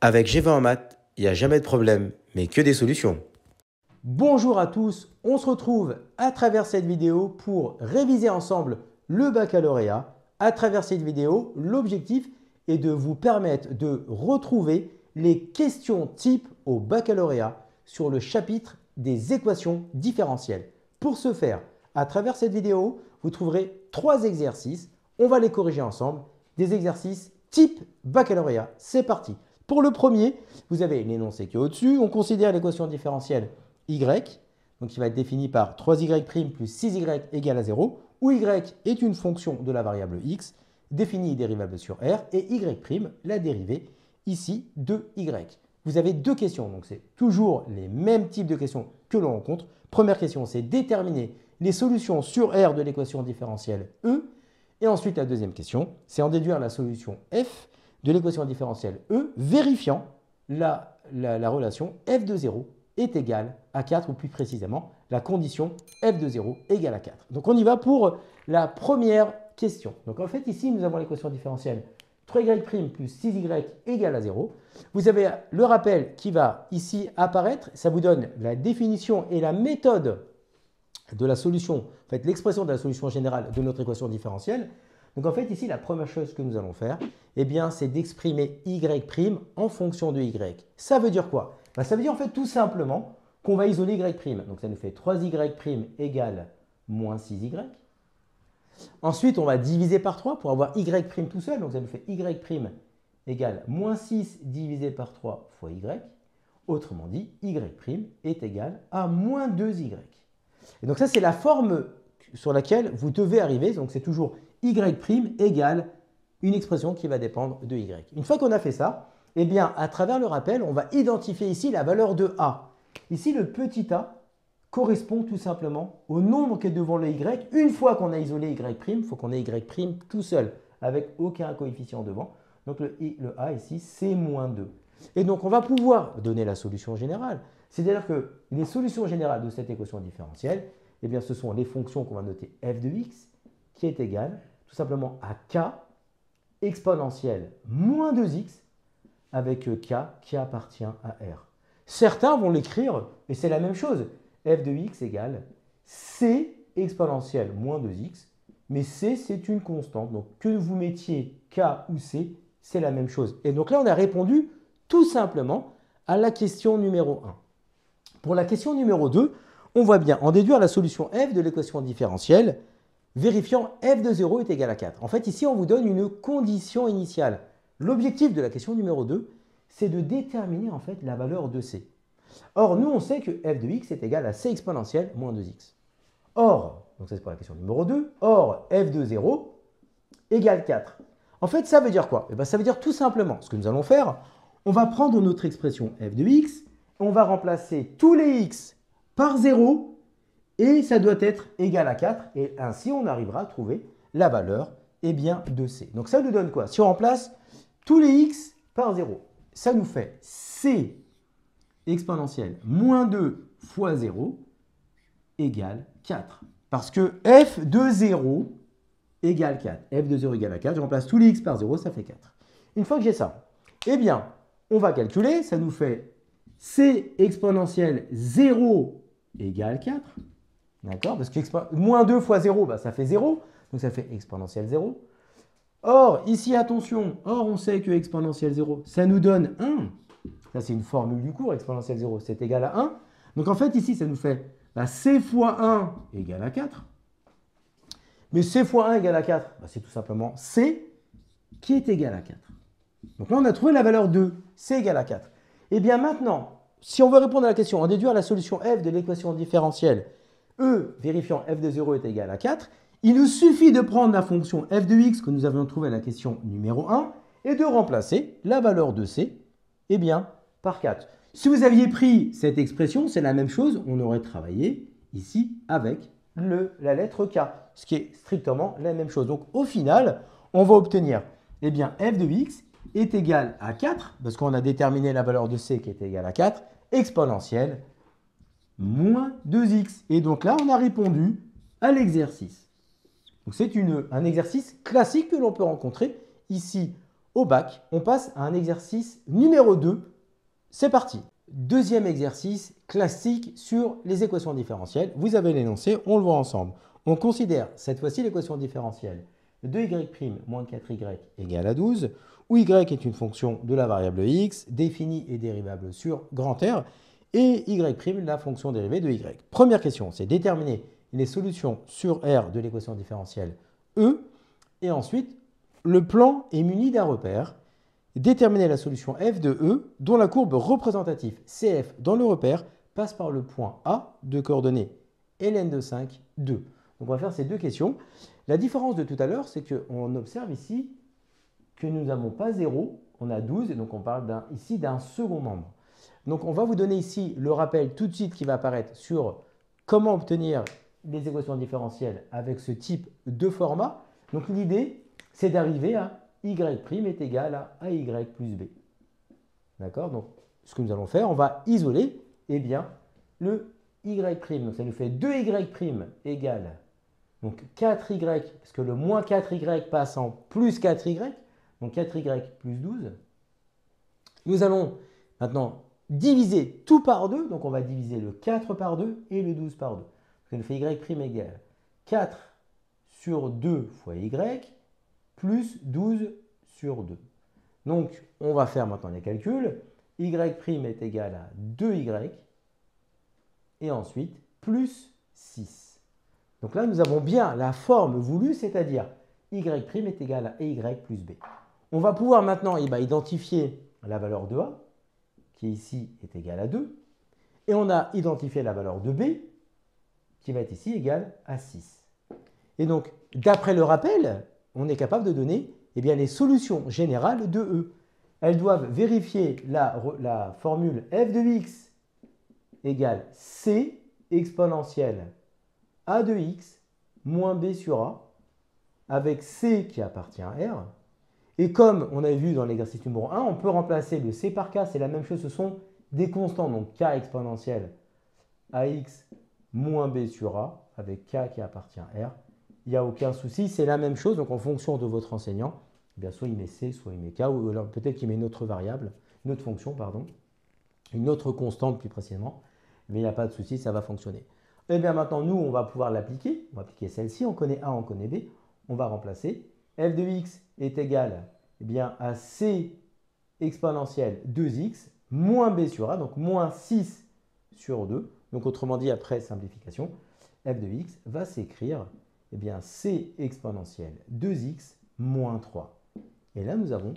Avec G20 en maths, il n'y a jamais de problème, mais que des solutions. Bonjour à tous, on se retrouve à travers cette vidéo pour réviser ensemble le baccalauréat. À travers cette vidéo, l'objectif est de vous permettre de retrouver les questions types au baccalauréat sur le chapitre des équations différentielles. Pour ce faire, à travers cette vidéo, vous trouverez 3 exercices. On va les corriger ensemble. Des exercices type baccalauréat. C'est parti. Pour le premier, vous avez l'énoncé qui est au-dessus. On considère l'équation différentielle y, donc qui va être définie par 3y' plus 6y égale à 0, où y est une fonction de la variable x, définie dérivable sur r, et y', la dérivée ici de y. Vous avez 2 questions, donc c'est toujours les mêmes types de questions que l'on rencontre. Première question, c'est déterminer les solutions sur r de l'équation différentielle e. Et ensuite, la deuxième question, c'est en déduire la solution f de l'équation différentielle e, vérifiant la relation f de 0 est égale à 4, ou plus précisément, la condition f de 0 égale à 4. Donc, on y va pour la première question. Donc, en fait, ici, nous avons l'équation différentielle 3y' plus 6y égale à 0. Vous avez le rappel qui va ici apparaître. Ça vous donne la définition et la méthode de la solution, en fait, l'expression de la solution générale de notre équation différentielle. Donc, en fait, ici, la première chose que nous allons faire, eh bien, c'est d'exprimer y' en fonction de y. Ça veut dire quoi? Ça veut dire, en fait, tout simplement qu'on va isoler y'. Donc, ça nous fait 3y' égale moins 6y. Ensuite, on va diviser par 3 pour avoir y' tout seul. Donc, ça nous fait y' égale moins 6 divisé par 3 fois y. Autrement dit, y' est égal à moins 2y. Et donc, ça, c'est la forme sur laquelle vous devez arriver. Donc, c'est toujours y' égale une expression qui va dépendre de y. Une fois qu'on a fait ça, eh bien, à travers le rappel, on va identifier ici la valeur de a. Ici, le petit a correspond tout simplement au nombre qui est devant le y. Une fois qu'on a isolé y', il faut qu'on ait y' tout seul, avec aucun coefficient devant. Donc, le a ici, c'est moins 2. Et donc, on va pouvoir donner la solution générale. C'est-à-dire que les solutions générales de cette équation différentielle, eh bien, ce sont les fonctions qu'on va noter f de x, qui est égale tout simplement à k exponentielle moins 2x avec k qui appartient à r. Certains vont l'écrire, et c'est la même chose. F de x égale c exponentielle moins 2x, mais c, c'est une constante. Donc, que vous mettiez k ou c, c'est la même chose. Et donc là, on a répondu tout simplement à la question numéro 1. Pour la question numéro 2, on voit bien en déduire la solution f de l'équation différentielle, vérifiant f de 0 est égal à 4. En fait, ici, on vous donne une condition initiale. L'objectif de la question numéro 2, c'est de déterminer en fait la valeur de c. Or, nous, on sait que f de x est égal à c exponentielle moins 2x. Or, donc ça c'est pour la question numéro 2, or f de 0 égale 4. En fait, ça veut dire quoi? Ça veut dire tout simplement, ce que nous allons faire, on va prendre notre expression f de x, on va remplacer tous les x par 0, et ça doit être égal à 4, et ainsi on arrivera à trouver la valeur de c. Donc ça nous donne quoi? Si on remplace tous les x par 0, ça nous fait c exponentielle moins 2 fois 0 égale 4. Parce que f de 0 égale 4. f de 0 égale à 4, je remplace tous les x par 0, ça fait 4. Une fois que j'ai ça, eh bien, on va calculer, ça nous fait c exponentielle 0 égale 4. D'accord? Parce que moins 2 fois 0, ça fait 0. Donc ça fait exponentielle 0. Or, ici, attention, on sait que exponentielle 0, ça nous donne 1. Ça, c'est une formule du cours, exponentielle 0, c'est égal à 1. Donc en fait, ici, ça nous fait c fois 1 égale à 4. Mais c fois 1 égale à 4, c'est tout simplement c qui est égal à 4. Donc là, on a trouvé la valeur de c égale à 4. Et bien maintenant, si on veut répondre à la question en déduire la solution f de l'équation différentielle e vérifiant f de 0 est égal à 4, il nous suffit de prendre la fonction f de x que nous avions trouvée à la question numéro 1 et de remplacer la valeur de c par 4. Si vous aviez pris cette expression, c'est la même chose, on aurait travaillé ici avec la lettre k, ce qui est strictement la même chose. Donc au final, on va obtenir f de x est égal à 4, parce qu'on a déterminé la valeur de c qui est égale à 4, exponentielle moins 2x. Et donc là, on a répondu à l'exercice. Donc c'est un exercice classique que l'on peut rencontrer ici au bac, on passe à un exercice numéro 2. C'est parti. Deuxième exercice classique sur les équations différentielles. Vous avez l'énoncé, on le voit ensemble. On considère cette fois-ci l'équation différentielle de y' moins 4y égale à 12, où y est une fonction de la variable x, définie et dérivable sur grand R, et y' la fonction dérivée de y. Première question, c'est déterminer les solutions sur R de l'équation différentielle E, et ensuite, le plan est muni d'un repère. Déterminer la solution f de E dont la courbe représentative CF dans le repère passe par le point A de coordonnées ln de 5, 2. Donc on va faire ces deux questions. La différence de tout à l'heure, c'est qu'on observe ici que nous n'avons pas 0, on a 12, et donc on parle ici d'un second membre. Donc on va vous donner ici le rappel tout de suite qui va apparaître sur comment obtenir les équations différentielles avec ce type de format. Donc l'idée, c'est d'arriver à y' est égal à AY plus B. D'accord? Donc, ce que nous allons faire, on va isoler le y'. Donc, ça nous fait 2y' égale donc 4y, parce que le moins 4y passe en plus 4y, donc 4y plus 12. Nous allons maintenant diviser tout par 2, donc on va diviser le 4 par 2 et le 12 par 2. Ça nous fait y' égale 4 sur 2 fois y, plus 12 sur 2. Donc, on va faire maintenant les calculs. Y' est égal à 2y et ensuite plus 6. Donc là, nous avons bien la forme voulue, c'est-à-dire y' est égal à y plus b. On va pouvoir maintenant identifier la valeur de a, qui ici est égale à 2. Et on a identifié la valeur de b, qui va être ici égale à 6. Et donc, d'après le rappel, on est capable de donner les solutions générales de E. Elles doivent vérifier la formule f de x égale c exponentielle a de x moins b sur a, avec c qui appartient à R. Et comme on a vu dans l'exercice numéro 1, on peut remplacer le c par k, c'est la même chose, ce sont des constants, donc k exponentielle ax moins b sur a, avec k qui appartient à R. Il n'y a aucun souci, c'est la même chose. Donc, en fonction de votre enseignant, soit il met C, soit il met K, ou peut-être qu'il met une autre variable, une autre fonction, pardon, une autre constante plus précisément. Mais il n'y a pas de souci, ça va fonctionner. Et bien maintenant, nous, on va pouvoir l'appliquer. On va appliquer celle-ci. On connaît A, on connaît B. On va remplacer. F de x est égal à C exponentielle 2x moins B sur A, donc moins 6 sur 2. Donc, autrement dit, après simplification, F de x va s'écrire c exponentielle 2x moins 3. Et là, nous avons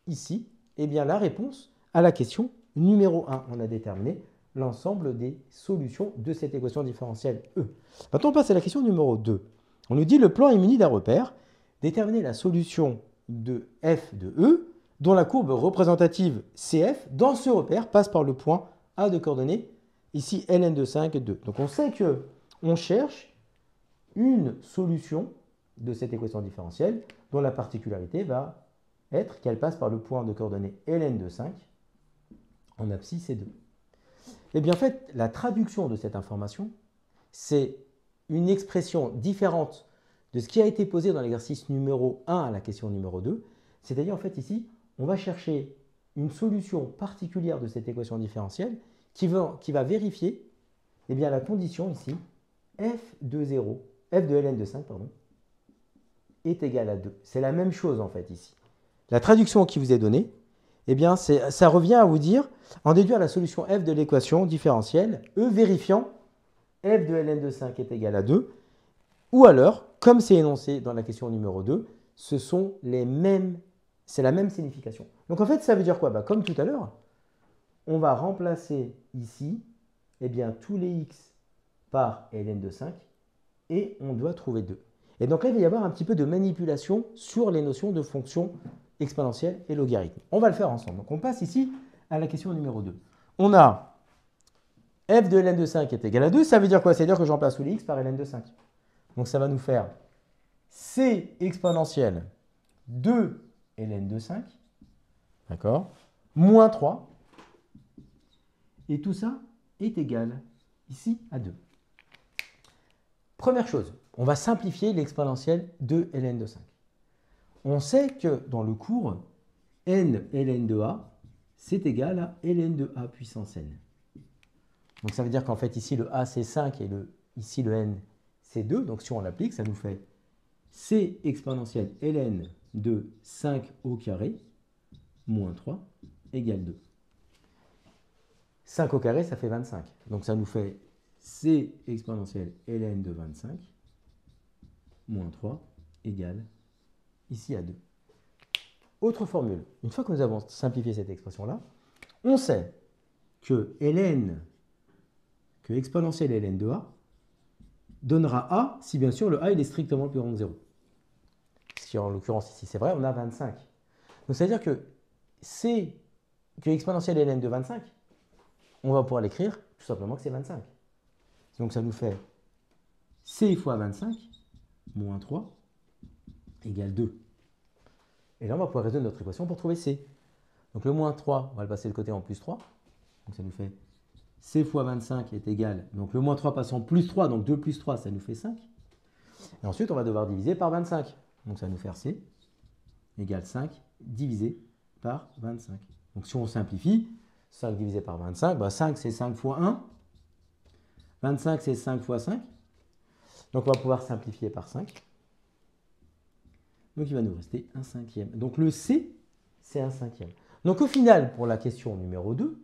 ici la réponse à la question numéro 1. On a déterminé l'ensemble des solutions de cette équation différentielle E. Maintenant, on passe à la question numéro 2. On nous dit le plan est muni d'un repère. Déterminer la solution de f de E dont la courbe représentative CF dans ce repère passe par le point A de coordonnées, ici ln de 5, 2. Donc, on sait qu'on cherche une solution de cette équation différentielle dont la particularité va être qu'elle passe par le point de coordonnées ln de 5 en abscisse et 2. Et bien en fait, la traduction de cette information, c'est une expression différente de ce qui a été posé dans l'exercice numéro 1 à la question numéro 2. C'est-à-dire en fait ici, on va chercher une solution particulière de cette équation différentielle qui va vérifier la condition ici f de 0 f de ln de 5 est égal à 2. C'est la même chose en fait ici. La traduction qui vous est donnée, ça revient à vous dire, en déduire la solution f de l'équation différentielle, E vérifiant f de ln de 5 est égal à 2, ou alors, comme c'est énoncé dans la question numéro 2, c'est la même signification. Donc en fait, ça veut dire quoi? Comme tout à l'heure, on va remplacer ici tous les x par ln de 5, et on doit trouver 2. Et donc là, il va y avoir un petit peu de manipulation sur les notions de fonction exponentielle et logarithme. On va le faire ensemble. Donc on passe ici à la question numéro 2. On a f de ln de 5 est égal à 2. Ça veut dire quoi? Ça veut dire que je remplace tous les x par ln de 5. Donc ça va nous faire c exponentielle 2 ln de 5, d'accord, moins 3. Et tout ça est égal ici à 2. Première chose, on va simplifier l'exponentielle de ln de 5. On sait que dans le cours, n ln de a, c'est égal à ln de a puissance n. Donc ça veut dire qu'en fait ici le a c'est 5 et ici le n c'est 2. Donc si on l'applique, ça nous fait c exponentielle ln de 5 au carré moins 3 égale 2. 5 au carré, ça fait 25. Donc ça nous fait c exponentielle ln de 25 moins 3 égale ici à 2. Autre formule. Une fois que nous avons simplifié cette expression-là, on sait que exponentielle ln de a donnera a si bien sûr le a il est strictement plus grand que 0. Si en l'occurrence ici c'est vrai, on a 25. Donc ça veut dire que exponentielle ln de 25, on va pouvoir l'écrire tout simplement que c'est 25. Donc ça nous fait c fois 25 moins 3 égale 2. Et là, on va pouvoir résoudre notre équation pour trouver c. Donc le moins 3, on va le passer de côté en plus 3. Donc ça nous fait c fois 25 est égal, donc le moins 3 passe en plus 3, donc 2 plus 3, ça nous fait 5. Et ensuite, on va devoir diviser par 25. Donc ça va nous faire c égale 5 divisé par 25. Donc si on simplifie, 5 divisé par 25, 5 c'est 5 fois 1. 25 c'est 5 fois 5. Donc on va pouvoir simplifier par 5. Donc il va nous rester un cinquième. Donc le c, c'est un cinquième. Donc au final, pour la question numéro 2,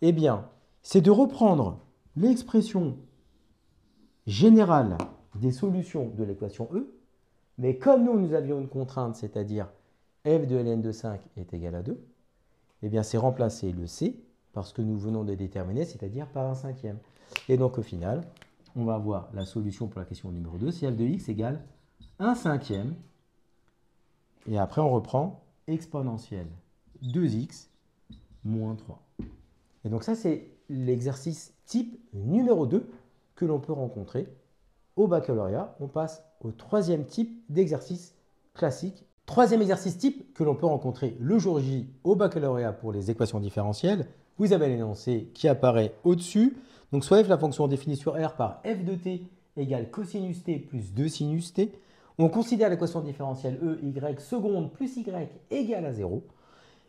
eh bien, c'est de reprendre l'expression générale des solutions de l'équation E, mais comme nous avions une contrainte, c'est-à-dire f de ln de 5 est égal à 2, eh bien c'est remplacer le c par ce que nous venons de déterminer, c'est-à-dire par un cinquième. Et donc au final, on va avoir la solution pour la question numéro 2, c'est f de x égale 1 cinquième. Et après, on reprend exponentielle 2x moins 3. Et donc ça, c'est l'exercice type numéro 2 que l'on peut rencontrer au baccalauréat. On passe au troisième type d'exercice classique. Troisième exercice type que l'on peut rencontrer le jour J au baccalauréat pour les équations différentielles. Vous avez l'énoncé qui apparaît au-dessus. Donc soit f, la fonction définie sur R par f de t égale cosinus t plus 2 sinus t. On considère l'équation différentielle E, y seconde plus y égale à 0.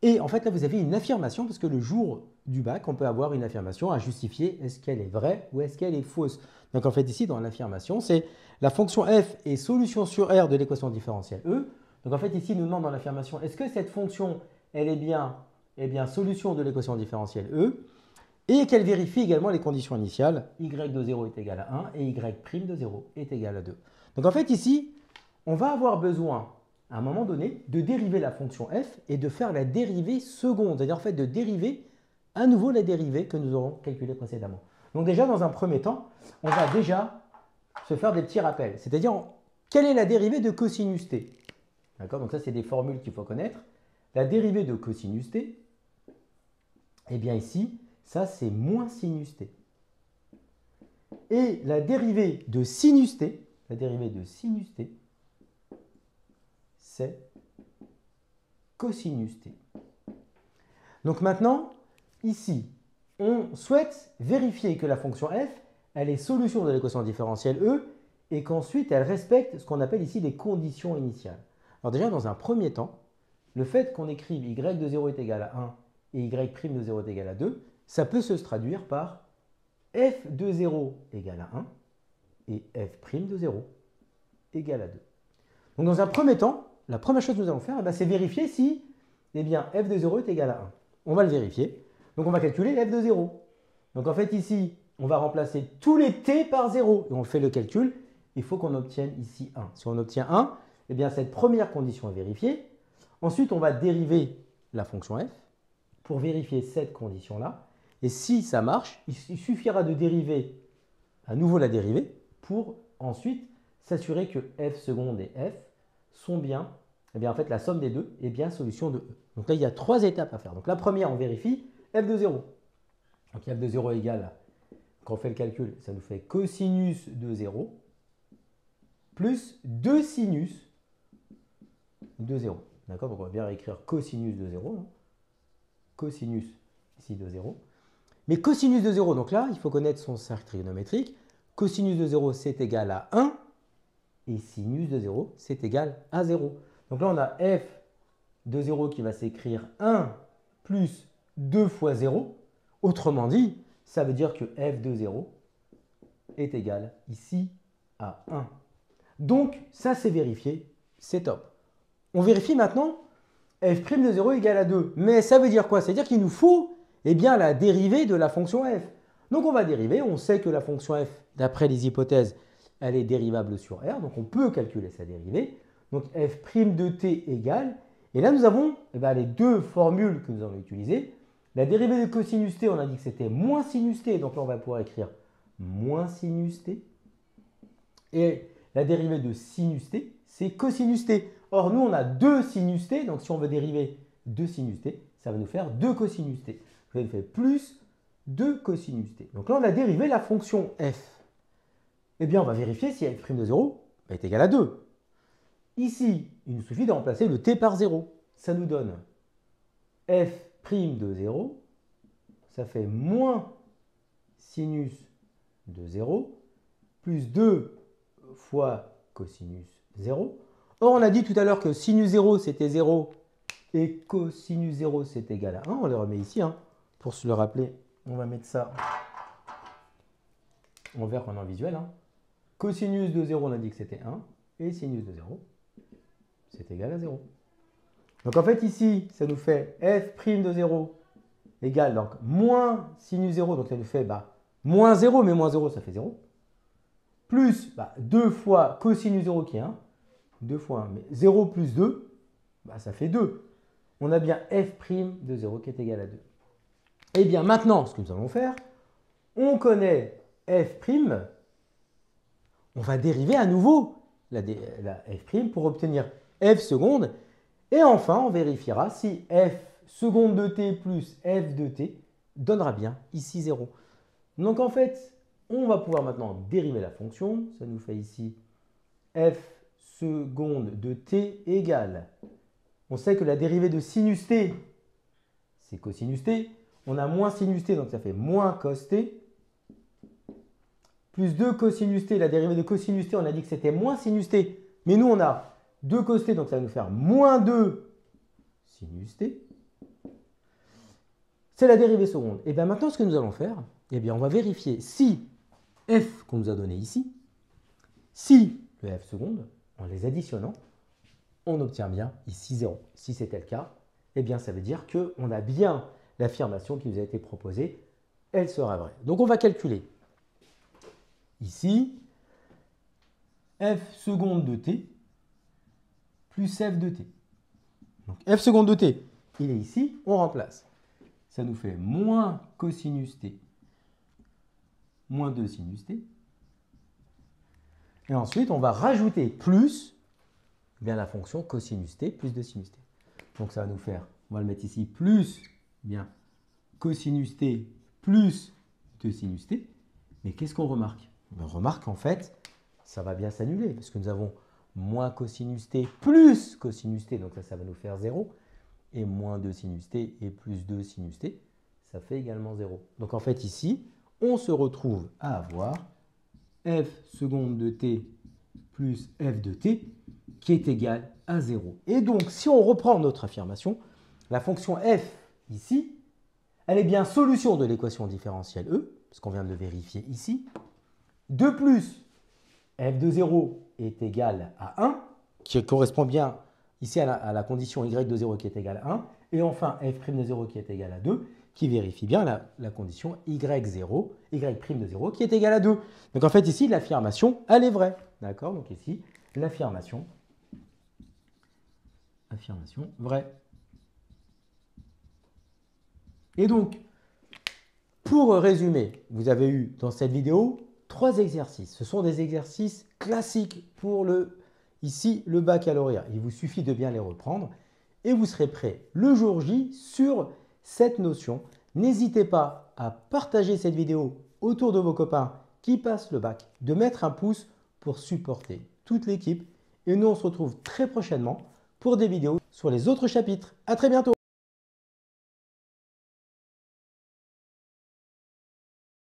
Et en fait, là, vous avez une affirmation, parce que le jour du bac, on peut avoir une affirmation à justifier, est-ce qu'elle est vraie ou est-ce qu'elle est fausse. Donc en fait, ici, dans l'affirmation, c'est la fonction f est solution sur R de l'équation différentielle E. Donc en fait, ici, il nous demande dans l'affirmation, est-ce que cette fonction, elle est bien solution de l'équation différentielle E, et qu'elle vérifie également les conditions initiales, y de 0 est égal à 1 et y' de 0 est égal à 2. Donc en fait, ici, on va avoir besoin, à un moment donné, de dériver la fonction f et de faire la dérivée seconde, c'est-à-dire en fait de dériver à nouveau la dérivée que nous aurons calculée précédemment. Donc déjà, dans un premier temps, on va déjà se faire des petits rappels, c'est-à-dire quelle est la dérivée de cosinus t. D'accord? Donc ça, c'est des formules qu'il faut connaître. La dérivée de cosinus t, eh bien ici, ça c'est moins sinus t. Et la dérivée de sinus t, c'est cosinus t. Donc maintenant, ici, on souhaite vérifier que la fonction f, elle est solution de l'équation différentielle E et qu'ensuite elle respecte ce qu'on appelle ici les conditions initiales. Alors déjà, dans un premier temps, le fait qu'on écrive y de 0 est égal à 1 et y' de 0 est égal à 2, ça peut se traduire par f de 0 égale à 1 et f' de 0 égale à 2. Donc dans un premier temps, la première chose que nous allons faire, c'est vérifier si f de 0 est égal à 1. On va le vérifier. Donc on va calculer f de 0. Donc en fait ici, on va remplacer tous les t par 0. Et on fait le calcul. Il faut qu'on obtienne ici 1. Si on obtient 1, cette première condition est vérifiée. Ensuite, on va dériver la fonction f pour vérifier cette condition-là. Et si ça marche, il suffira de dériver à nouveau la dérivée pour ensuite s'assurer que f seconde et f sont bien, en fait, la somme des deux est bien solution de E. Donc là, il y a 3 étapes à faire. Donc la première, on vérifie f de 0. Donc f de 0 égale, quand on fait le calcul, ça nous fait cosinus de 0 plus 2 sinus de 0. D'accord? Donc on va bien réécrire cosinus de 0. Cosinus ici de 0. Mais cosinus de 0, donc là, il faut connaître son cercle trigonométrique. Cosinus de 0, c'est égal à 1. Et sinus de 0, c'est égal à 0. Donc là, on a f de 0 qui va s'écrire 1 plus 2 fois 0. Autrement dit, ça veut dire que f de 0 est égal ici à 1. Donc, ça c'est vérifié, c'est top. On vérifie maintenant f' de 0 égale à 2. Mais ça veut dire quoi? Ça veut dire qu'il nous faut la dérivée de la fonction f. Donc on va dériver, on sait que la fonction f, d'après les hypothèses, elle est dérivable sur R, donc on peut calculer sa dérivée. Donc f' de t égale, et là nous avons les deux formules que nous allons utiliser. La dérivée de cosinus t, on a dit que c'était moins sinus t, donc là on va pouvoir écrire moins sinus t. Et la dérivée de sinus t, c'est cosinus t. Or, nous, on a 2 sinus t, donc si on veut dériver 2 sinus t, ça va nous faire 2 cosinus t. Ça nous fait plus 2 cosinus t. Donc là, on a dérivé la fonction f. Eh bien, on va vérifier si f' de 0 est égal à 2. Ici, il nous suffit de remplacer le t par 0. Ça nous donne f' de 0, ça fait moins sinus de 0, plus 2 fois cosinus 0. Or, on a dit tout à l'heure que sinus 0, c'était 0 et cosinus 0, c'est égal à 1. On le remet ici. Pour se le rappeler, on va mettre ça en vert en visuel. Cosinus de 0, on a dit que c'était 1. Et sinus de 0, c'est égal à 0. Donc, en fait, ici, ça nous fait f' de 0 égale donc moins sinus 0. Donc, ça nous fait moins 0, mais moins 0, ça fait 0. Plus 2 fois cosinus 0 qui est 1. 2 fois 1, mais 0 plus 2, ça fait 2. On a bien f' de 0 qui est égal à 2. Et bien maintenant, ce que nous allons faire, on connaît f', on va dériver à nouveau la f' pour obtenir f seconde. Et enfin, on vérifiera si f seconde de t plus f de t donnera bien ici 0. Donc en fait, on va pouvoir maintenant dériver la fonction. Ça nous fait ici f seconde de t égale, on sait que la dérivée de sinus t, c'est cosinus t. On a moins sinus t, donc ça fait moins cos t. Plus 2 cosinus t, la dérivée de cosinus t, on a dit que c'était moins sinus t. Mais nous, on a 2 cos t, donc ça va nous faire moins 2 sinus t. C'est la dérivée seconde. Et bien maintenant, ce que nous allons faire, on va vérifier si f qu'on nous a donné ici, si le f seconde, en les additionnant, on obtient bien ici 0. Si c'était le cas, ça veut dire qu'on a bien l'affirmation qui nous a été proposée, elle sera vraie. Donc on va calculer ici f seconde de t plus f de t. Donc f seconde de t, il est ici, on remplace. Ça nous fait moins cosinus t moins 2 sinus t. Et ensuite, on va rajouter plus la fonction cosinus t plus 2 sinus t. Donc ça va nous faire, on va le mettre ici, plus cosinus t plus 2 sinus t. Mais qu'est-ce qu'on remarque? On remarque qu'en fait, ça va bien s'annuler, parce que nous avons moins cosinus t plus cosinus t, donc ça va nous faire 0. Et moins 2 sinus t et plus 2 sinus t, ça fait également 0. Donc en fait ici, on se retrouve à avoir f seconde de t plus f de t qui est égal à 0. Et donc, si on reprend notre affirmation, la fonction f ici, elle est bien solution de l'équation différentielle E, parce qu'on vient de le vérifier ici. De plus, f de 0 est égal à 1, qui correspond bien ici à la condition y de 0 qui est égale à 1. Et enfin, f' de 0 qui est égal à 2, qui vérifie bien la condition y0, y' de 0 qui est égal à 2. Donc en fait, ici, l'affirmation, elle est vraie. D'accord? Donc ici, l'affirmation vraie. Et donc, pour résumer, vous avez eu dans cette vidéo 3 exercices. Ce sont des exercices classiques pour ici le baccalauréat. Il vous suffit de bien les reprendre et vous serez prêt le jour J sur cette notion. N'hésitez pas à partager cette vidéo autour de vos copains qui passent le bac, de mettre un pouce pour supporter toute l'équipe. Et nous, on se retrouve très prochainement pour des vidéos sur les autres chapitres. À très bientôt!